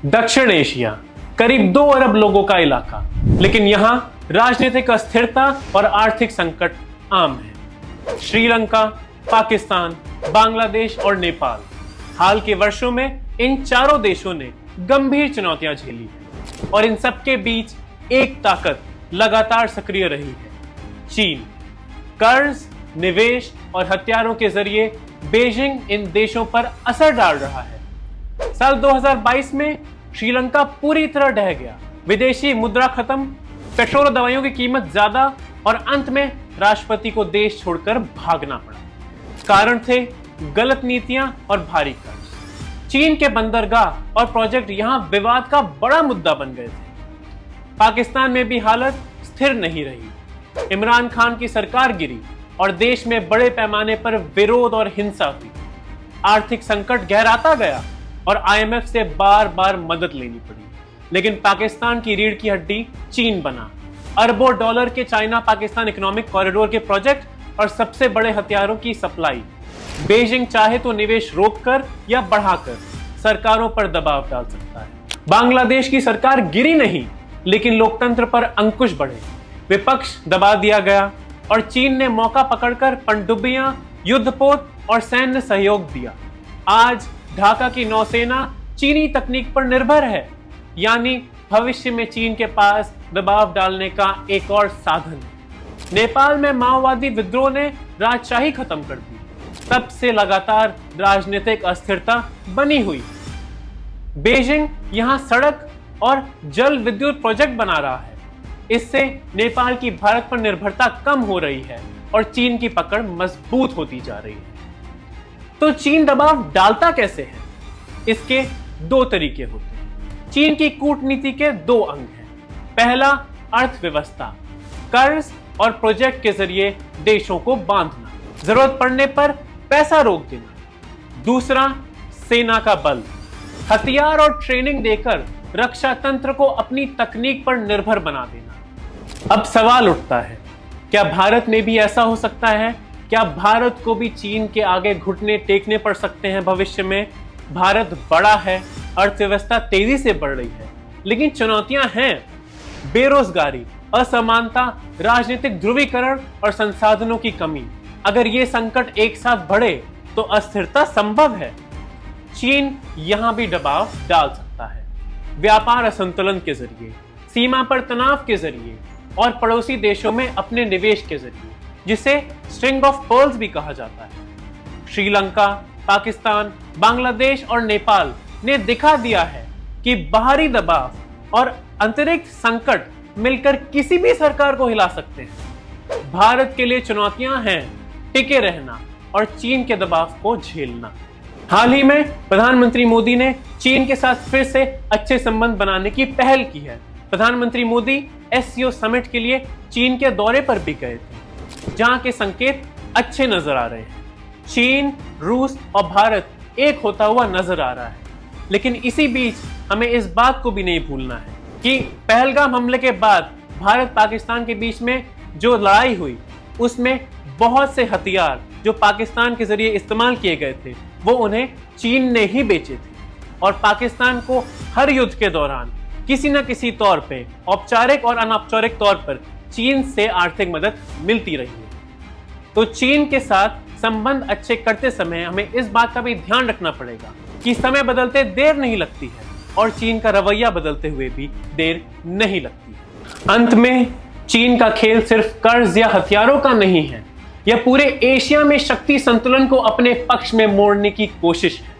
दक्षिण एशिया, करीब 2 अरब लोगों का इलाका, लेकिन यहाँ राजनीतिक अस्थिरता और आर्थिक संकट आम है। श्रीलंका, पाकिस्तान, बांग्लादेश और नेपाल, हाल के वर्षों में इन चारों देशों ने गंभीर चुनौतियां झेली है और इन सबके बीच एक ताकत लगातार सक्रिय रही है, चीन। कर्ज, निवेश और हथियारों के जरिए बीजिंग इन देशों पर असर डाल रहा है। साल 2022 में श्रीलंका पूरी तरह ढह गया, विदेशी मुद्रा खत्म, पेट्रोल और दवाइयों की कीमत ज्यादा और अंत में राष्ट्रपति को देश छोड़कर भागना पड़ा। कारण थे गलत नीतियां और भारी कर्ज। चीन के बंदरगाह और प्रोजेक्ट यहां विवाद का बड़ा मुद्दा बन गए थे। पाकिस्तान में भी हालत स्थिर नहीं रही। इमरान खान की सरकार गिरी और देश में बड़े पैमाने पर विरोध और हिंसा हुई। आर्थिक संकट गहराता गया और आईएमएफ से बार बार मदद लेनी पड़ी, लेकिन पाकिस्तान की रीढ़ की हड्डी चीन बना। अरबों डॉलर के चाइना पाकिस्तान इकोनॉमिक कॉरिडोर के प्रोजेक्ट और सबसे बड़े हथियारों की सप्लाई। बीजिंग चाहे तो निवेश रोककर या बढ़ाकर सरकारों पर दबाव डाल सकता है। बांग्लादेश की सरकार गिरी नहीं, लेकिन लोकतंत्र पर अंकुश बढ़े, विपक्ष दबा दिया गया और चीन ने मौका पकड़कर पनडुब्बियां, युद्धपोत और सैन्य सहयोग दिया। आज ढाका की नौसेना चीनी तकनीक पर निर्भर है, यानी भविष्य में चीन के पास दबाव डालने का एक और साधन है। नेपाल में माओवादी विद्रोह ने राजशाही खत्म कर दी, तब से लगातार राजनीतिक अस्थिरता बनी हुई। बीजिंग यहां सड़क और जल विद्युत प्रोजेक्ट बना रहा है, इससे नेपाल की भारत पर निर्भरता कम हो रही है और चीन की पकड़ मजबूत होती जा रही है। तो चीन दबाव डालता कैसे है? इसके 2 तरीके होते हैं। चीन की कूटनीति के 2 अंग हैं। पहला, अर्थव्यवस्था, कर्ज और प्रोजेक्ट के जरिए देशों को बांधना, जरूरत पड़ने पर पैसा रोक देना। दूसरा, सेना का बल, हथियार और ट्रेनिंग देकर रक्षा तंत्र को अपनी तकनीक पर निर्भर बना देना। अब सवाल उठता है, क्या भारत में भी ऐसा हो सकता है? क्या भारत को भी चीन के आगे घुटने टेकने पड़ सकते हैं भविष्य में? भारत बड़ा है, अर्थव्यवस्था तेजी से बढ़ रही है, लेकिन चुनौतियां हैं। बेरोजगारी, असमानता, राजनीतिक ध्रुवीकरण और संसाधनों की कमी। अगर ये संकट एक साथ बढ़े तो अस्थिरता संभव है। चीन यहां भी दबाव डाल सकता है, व्यापार असंतुलन के जरिए, सीमा पर तनाव के जरिए और पड़ोसी देशों में अपने निवेश के जरिए, जिसे स्ट्रिंग ऑफ पर्ल्स भी कहा जाता है। श्रीलंका, पाकिस्तान, बांग्लादेश और नेपाल ने दिखा दिया है कि बाहरी दबाव और आंतरिक संकट मिलकर किसी भी सरकार को हिला सकते हैं। भारत के लिए चुनौतियां हैं टिके रहना और चीन के दबाव को झेलना। हाल ही में प्रधानमंत्री मोदी ने चीन के साथ फिर से अच्छे संबंध बनाने की पहल की है। प्रधानमंत्री मोदी एससीओ समिट के लिए चीन के दौरे पर भी गए थे, जहां के संकेत अच्छे नजर आ रहे हैं। चीन, रूस और भारत एक होता हुआ नजर आ रहा है, लेकिन इसी बीच हमें इस बात को भी नहीं भूलना है कि पहलगाम हमले के बाद भारत पाकिस्तान के बीच में जो लड़ाई हुई, उसमें बहुत से हथियार जो पाकिस्तान के जरिए इस्तेमाल किए गए थे, वो उन्हें चीन ने ही बेचे थे और पाकिस्तान को हर युद्ध के दौरान किसी न किसी तौर पे, औपचारिक और अनौपचारिक तौर पर चीन से आर्थिक मदद मिलती रही है। तो चीन के साथ संबंध अच्छे करते समय हमें इस बात का भी ध्यान रखना पड़ेगा कि समय बदलते देर नहीं लगती है और चीन का रवैया बदलते हुए भी देर नहीं लगती है। अंत में चीन का खेल सिर्फ कर्ज या हथियारों का नहीं है, यह पूरे एशिया में शक्ति संतुलन को अपने पक्ष में मोड़ने की कोशिश है।